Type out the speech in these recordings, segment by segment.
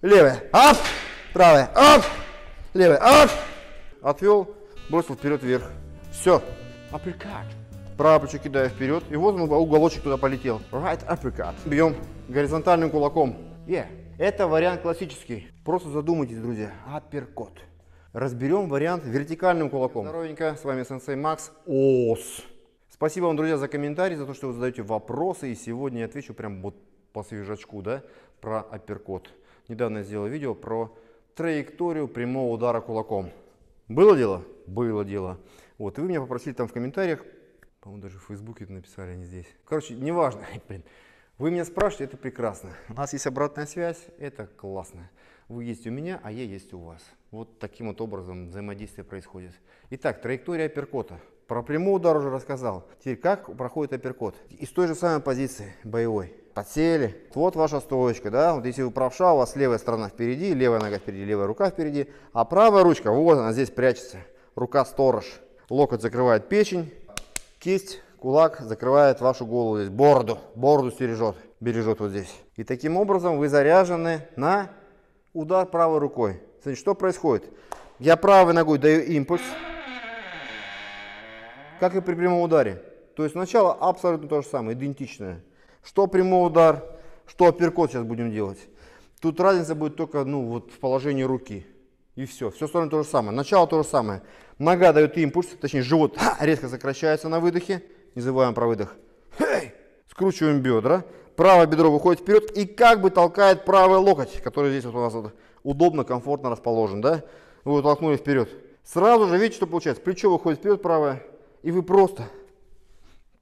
левая, ап, правая, ап, левая, ап. Отвел, бросил вперед, вверх. Все. Uppercut. Правое плечо кидаю вперед. И вот он, уголочек туда полетел. Right uppercut. Бьем горизонтальным кулаком. Yeah. Это вариант классический. Просто задумайтесь, друзья. Апперкот. Разберем вариант вертикальным кулаком. Здоровенько. С вами сенсей Макс. ОС. Спасибо вам, друзья, за комментарии, за то, что вы задаете вопросы. И сегодня я отвечу прям вот по свежачку, да, про апперкот. Недавно я сделал видео про траекторию прямого удара кулаком. Было дело? Было дело. Вот, и вы меня попросили там в комментариях, по-моему, даже в Фейсбуке это написали, а не здесь. Короче, неважно, блин. Вы меня спрашиваете, это прекрасно. У нас есть обратная связь, это классно. Вы есть у меня, а я есть у вас. Вот таким вот образом взаимодействие происходит. Итак, траектория апперкота. Про прямой удар уже рассказал. Теперь как проходит апперкот? Из той же самой позиции боевой. Подсели. Вот ваша стоечка, да? Вот если вы правша, у вас левая сторона впереди, левая нога впереди, левая рука впереди, а правая ручка, вот она здесь прячется. Рука сторож. Локоть закрывает печень, кисть, кулак закрывает вашу голову здесь, бороду. Бороду стережет, бережет вот здесь. И таким образом вы заряжены на удар правой рукой. Смотрите, что происходит? Я правой ногой даю импульс, как и при прямом ударе. То есть сначала абсолютно то же самое, идентичное. Что прямой удар, что апперкот сейчас будем делать. Тут разница будет только вот в положении руки. И все. Все остальное то же самое. Начало то же самое. Нога дает импульс, точнее живот резко сокращается на выдохе. Не забываем про выдох. Хей! Скручиваем бедра. Правое бедро выходит вперед и как бы толкает правый локоть, который здесь вот у нас вот удобно, комфортно расположен. Да? Вы его толкнули вперед. Сразу же видите, что получается. Плечо выходит вперед правое. И вы просто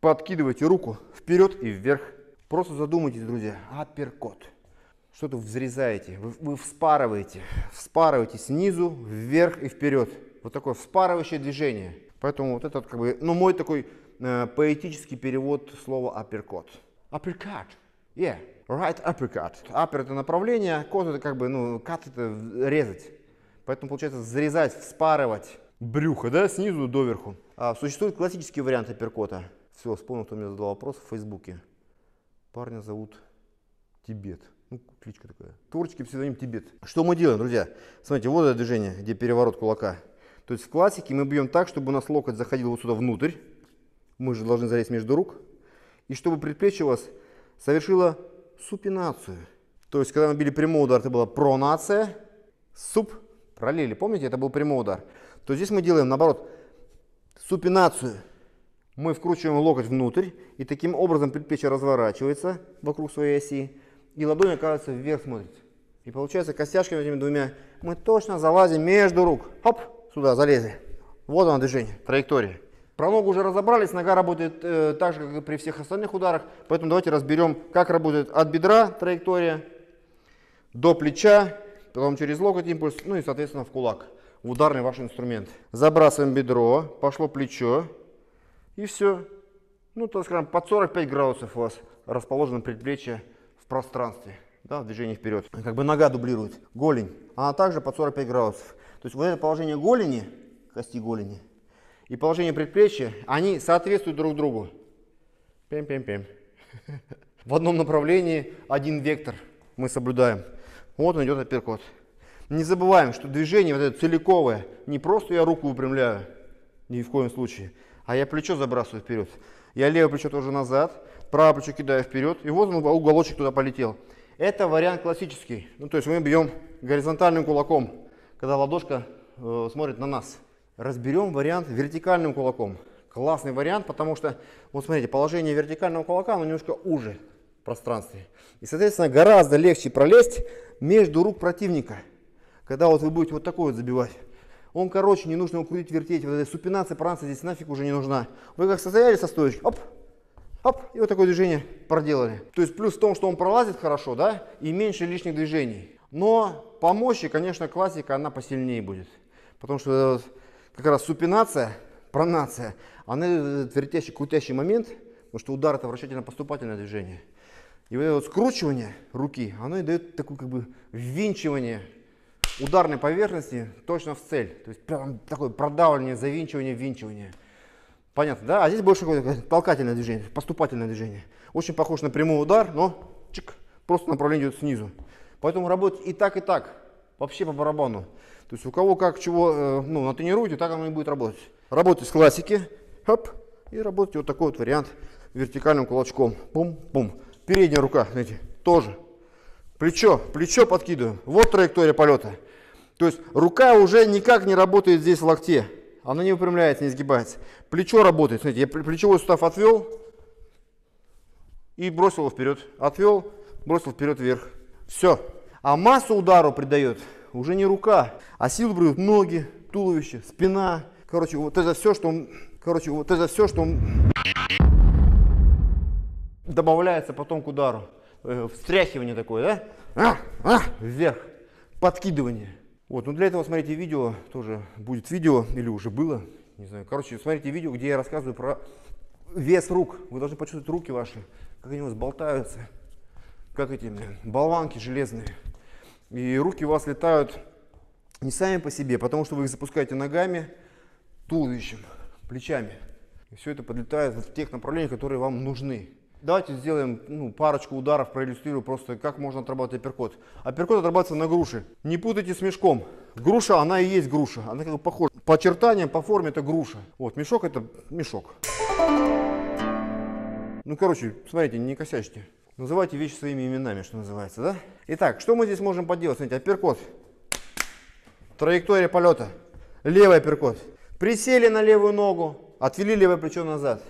подкидываете руку вперед и вверх. Просто задумайтесь, друзья, апперкот. Что-то взрезаете, вы вспарываете снизу, вверх и вперед. Вот такое вспарывающее движение. Поэтому вот это как бы, мой такой поэтический перевод слова апперкот. Uppercut. Yeah, right uppercut. Upper это направление, кот это как бы, кат это резать. Поэтому получается зарезать, вспарывать брюхо, да, снизу доверху. Существует классический вариант апперкота. Все, вспомнил, кто мне задал вопрос в Фейсбуке. Парня зовут Тибет. Кличка такая. Творческий псевдоним Тибет. Что мы делаем, друзья? Смотрите, вот это движение, где переворот кулака. То есть в классике мы бьем так, чтобы у нас локоть заходил вот сюда внутрь. Мы же должны залезть между рук. И чтобы предплечье у вас совершило супинацию. То есть когда мы били прямой удар, это была пронация. Суп. Параллели, помните, это был прямой удар. То здесь мы делаем, наоборот, супинацию. Мы вкручиваем локоть внутрь, и таким образом предплечье разворачивается вокруг своей оси, и ладонь, оказывается, вверх смотрит. И получается, костяшками этими двумя мы точно залазим между рук. Хоп, сюда залезли. Вот оно движение, траектория. Про ногу уже разобрались, нога работает так же, как и при всех остальных ударах. Поэтому давайте разберем, как работает от бедра траектория до плеча, потом через локоть импульс, и, соответственно, в кулак. В ударный ваш инструмент. Забрасываем бедро, пошло плечо. И все. Так скажем, под 45 градусов у вас расположено предплечье в пространстве. Да, в движении вперед. Как бы нога дублирует. Голень. Она также под 45 градусов. То есть вот это положение голени, кости голени, и положение предплечья, они соответствуют друг другу. Пем-пем-пем. В одном направлении один вектор мы соблюдаем. Вот он идет апперкот. Не забываем, что движение вот это целиковое. Не просто я руку выпрямляю, ни в коем случае. А я плечо забрасываю вперед. Я левое плечо тоже назад, правое плечо кидаю вперед. И вот он, уголочек туда полетел. Это вариант классический. То есть мы бьем горизонтальным кулаком, когда ладошка смотрит на нас. Разберем вариант вертикальным кулаком. Классный вариант, потому что, вот смотрите, положение вертикального кулака, оно немножко уже в пространстве. И, соответственно, гораздо легче пролезть между рук противника. Когда вот вы будете вот такой вот забивать. Он короче, не нужно его крутить, вертеть. Вот эта супинация, пранация здесь нафиг уже не нужна. Вы как состояли со стоечки, оп, оп, и вот такое движение проделали. То есть плюс в том, что он пролазит хорошо, да, и меньше лишних движений. Но по мощи, конечно, классика, она посильнее будет. Потому что как раз супинация, пронация, она этот вертящий, крутящий момент, потому что удар это вращательно-поступательное движение. И вот это вот скручивание руки, оно и дает такое как бы ввинчивание ударной поверхности точно в цель. То есть прям такое продавливание, завинчивание, ввинчивание. Понятно, да? А здесь больше какое-то толкательное движение, поступательное движение. Очень похож на прямой удар, но чик, просто направление идет снизу. Поэтому работать и так, вообще по барабану. То есть у кого как чего, ну, натренируйте, так оно и будет работать. Работайте с классики, хоп, и работайте вот такой вот вариант вертикальным кулачком. Бум-бум. Передняя рука, знаете, тоже. Плечо подкидываем. Вот траектория полета. То есть рука уже никак не работает здесь в локте. Она не выпрямляется, не сгибается. Плечо работает. Смотрите, я плечевой сустав отвел и бросил его вперед. Отвел, бросил вперед вверх. Все. А массу удару придает уже не рука, а силу придают ноги, туловище, спина. Короче, вот это все, что добавляется потом к удару. Встряхивание такое, да? Вверх. Подкидывание. Вот, ну для этого смотрите видео, тоже будет видео, или уже было, не знаю. Короче, смотрите видео, где я рассказываю про вес рук. Вы должны почувствовать руки ваши, как они у вас болтаются, как эти болванки железные. И руки у вас летают не сами по себе, потому что вы их запускаете ногами, туловищем, плечами. И все это подлетает в тех направлениях, которые вам нужны. Давайте сделаем парочку ударов, проиллюстрирую просто, как можно отрабатывать апперкот. Апперкот отрабатывается на груше. Не путайте с мешком. Груша, она и есть груша. Она как бы похожа. По очертаниям, по форме это груша. Вот, мешок это мешок. Ну, короче, смотрите, не косячьте. Называйте вещи своими именами, что называется, да? Итак, что мы здесь можем поделать? Смотрите, апперкот. Траектория полета. Левый апперкот. Присели на левую ногу, отвели левое плечо назад.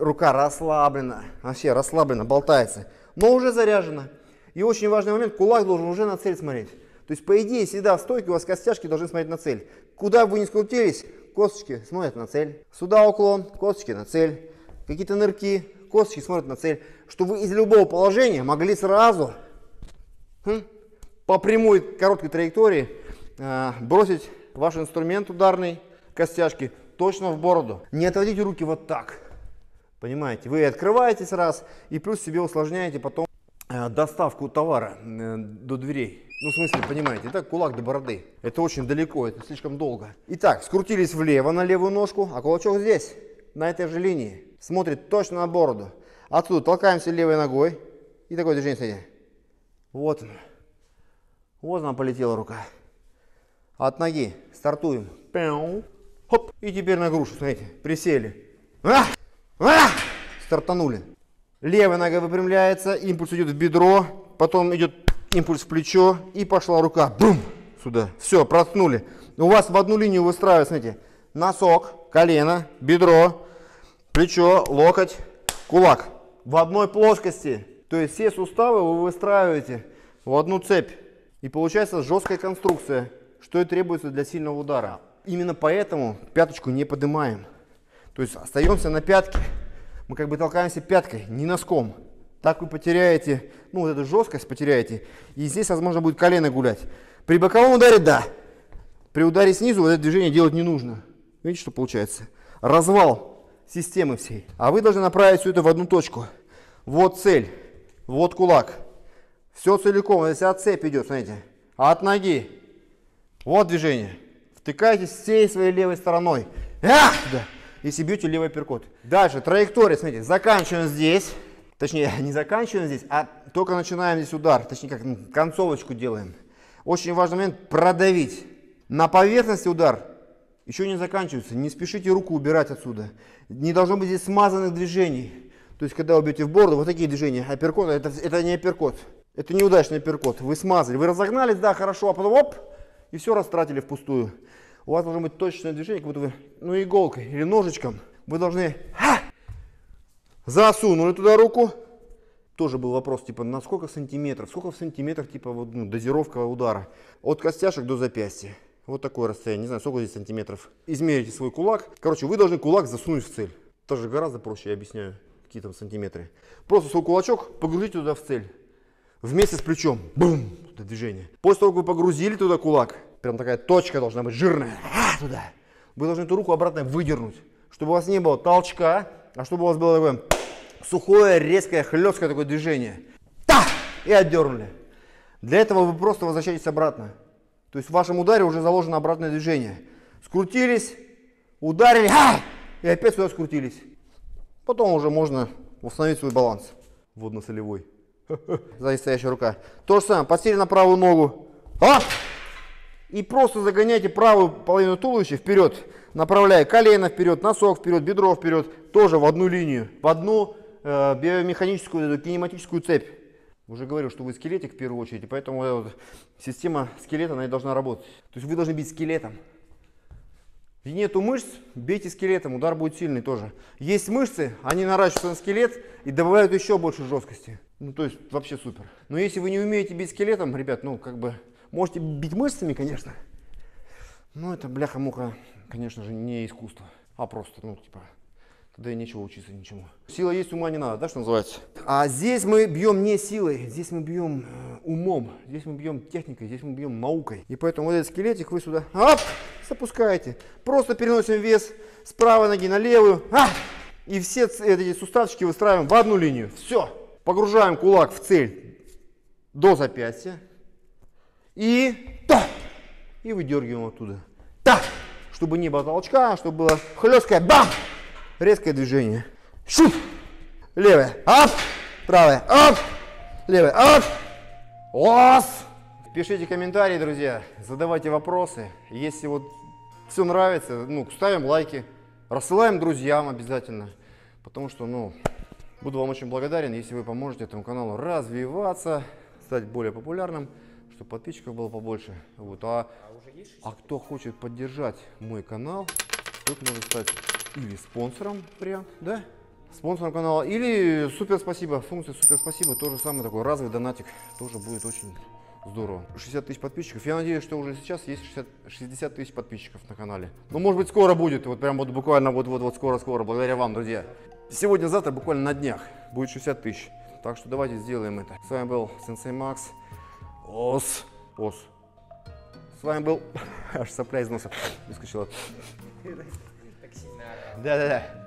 Рука расслаблена, вообще расслаблена, болтается, но уже заряжена. И очень важный момент, кулак должен уже на цель смотреть. То есть, по идее, всегда в стойке у вас костяшки должны смотреть на цель. Куда бы вы ни скрутились, косточки смотрят на цель. Сюда уклон, косточки на цель. Какие-то нырки, косточки смотрят на цель. Чтобы вы из любого положения могли сразу по прямой короткой траектории бросить ваш инструмент ударный, костяшки, точно в бороду. Не отводите руки вот так. Понимаете, вы открываетесь раз и плюс себе усложняете потом доставку товара до дверей. Ну, в смысле, понимаете, так кулак до бороды. Это очень далеко, это слишком долго. Итак, скрутились влево на левую ножку, а кулачок здесь, на этой же линии. Смотрит точно на бороду. Отсюда толкаемся левой ногой. И такое движение, смотрите. Вот оно. Вот она полетела рука. От ноги стартуем. Хоп. И теперь на грушу, смотрите, присели. Стартанули. Левая нога выпрямляется, импульс идет в бедро, потом идет импульс в плечо и пошла рука. Бум! Сюда. Все, проткнули. У вас в одну линию выстраивается, смотрите, носок, колено, бедро, плечо, локоть, кулак. В одной плоскости. То есть все суставы вы выстраиваете в одну цепь. И получается жесткая конструкция, что и требуется для сильного удара. Именно поэтому пяточку не поднимаем. То есть остаемся на пятке. Мы как бы толкаемся пяткой, не носком. Так вы потеряете, вот эту жесткость потеряете. И здесь, возможно, будет колено гулять. При боковом ударе, да. При ударе снизу вот это движение делать не нужно. Видите, что получается? Развал системы всей. А вы должны направить все это в одну точку. Вот цель, вот кулак. Все целиком, если от цепи идет, смотрите. А от ноги. Вот движение. Втыкайтесь всей своей левой стороной. Туда. Если бьете левый апперкот. Дальше, траектория, смотрите, заканчиваем здесь. Точнее, не заканчиваем здесь, а только начинаем здесь удар. Точнее, как концовочку делаем. Очень важный момент, продавить. На поверхности удар еще не заканчивается. Не спешите руку убирать отсюда. Не должно быть здесь смазанных движений. То есть, когда вы бьете в бороду, вот такие движения. Апперкот, это не апперкот. Это неудачный апперкот. Вы смазали, вы разогнались, да, хорошо, а потом оп, и все растратили впустую. У вас должно быть точное движение, как будто вы, иголкой или ножичком. Вы должны засунули туда руку. Тоже был вопрос, типа, на сколько сантиметров? Сколько в сантиметрах, типа, дозировка удара? От костяшек до запястья. Вот такое расстояние. Не знаю, сколько здесь сантиметров. Измерите свой кулак. Короче, вы должны кулак засунуть в цель. Тоже гораздо проще, я объясняю, какие там сантиметры. Просто свой кулачок погрузите туда в цель. Вместе с плечом. Бум! Туда движение. После того, как вы погрузили туда кулак, прям такая точка должна быть жирная. Туда. Вы должны эту руку обратно выдернуть, чтобы у вас не было толчка, а чтобы у вас было такое сухое, резкое, хлесткое такое движение. И отдернули. Для этого вы просто возвращаетесь обратно. То есть в вашем ударе уже заложено обратное движение. Скрутились, ударили, и опять сюда скрутились. Потом уже можно восстановить свой баланс водно-солевой. Сзади стоящая рука. То же самое, подсели на правую ногу. Оп! И просто загоняйте правую половину туловища вперед, направляя колено вперед, носок вперед, бедро вперед, тоже в одну линию, в одну биомеханическую, кинематическую цепь. Уже говорил, что вы скелетик в первую очередь, и поэтому вот система скелета, она и должна работать. То есть вы должны бить скелетом. И нету мышц, бейте скелетом, удар будет сильный тоже. Есть мышцы, они наращиваются на скелет и добавляют еще больше жесткости. Ну то есть вообще супер. Но если вы не умеете бить скелетом, ребят, ну как бы... Можете бить мышцами, конечно, но это, бляха-муха, конечно же, не искусство, а просто, ну, типа, тогда и нечего учиться ничему. Сила есть, ума не надо, да, что называется? А здесь мы бьем не силой, здесь мы бьем умом, здесь мы бьем техникой, здесь мы бьем наукой. И поэтому вот этот скелетик вы сюда, оп, запускаете. Просто переносим вес с правой ноги на левую, и все эти суставчики выстраиваем в одну линию. Все, погружаем кулак в цель до запястья. И выдергиваем оттуда. Чтобы не было толчка, чтобы было хлесткое, бам! Резкое движение. Шут! Левое, ап! Правое, ап! Левое, ап! Ос! Пишите комментарии, друзья, задавайте вопросы. Если вот все нравится, ну, ставим лайки, рассылаем друзьям обязательно. Потому что, ну, буду вам очень благодарен, если вы поможете этому каналу развиваться, стать более популярным, чтобы подписчиков было побольше. Вот. А кто хочет поддержать мой канал, тот может стать или спонсором, вариант, да? Спонсором канала, или супер спасибо. Функция супер спасибо, тоже самый такой разовый донатик, тоже будет очень здорово. 60 тысяч подписчиков. Я надеюсь, что уже сейчас есть 60 тысяч подписчиков на канале. Но может быть скоро будет, вот прям вот буквально вот скоро, благодаря вам, друзья. Сегодня-завтра, буквально на днях, будет 60 тысяч. Так что давайте сделаем это. С вами был Сенсей Макс. Ос. С вами был... Аж сопля из носа выскочила. Да.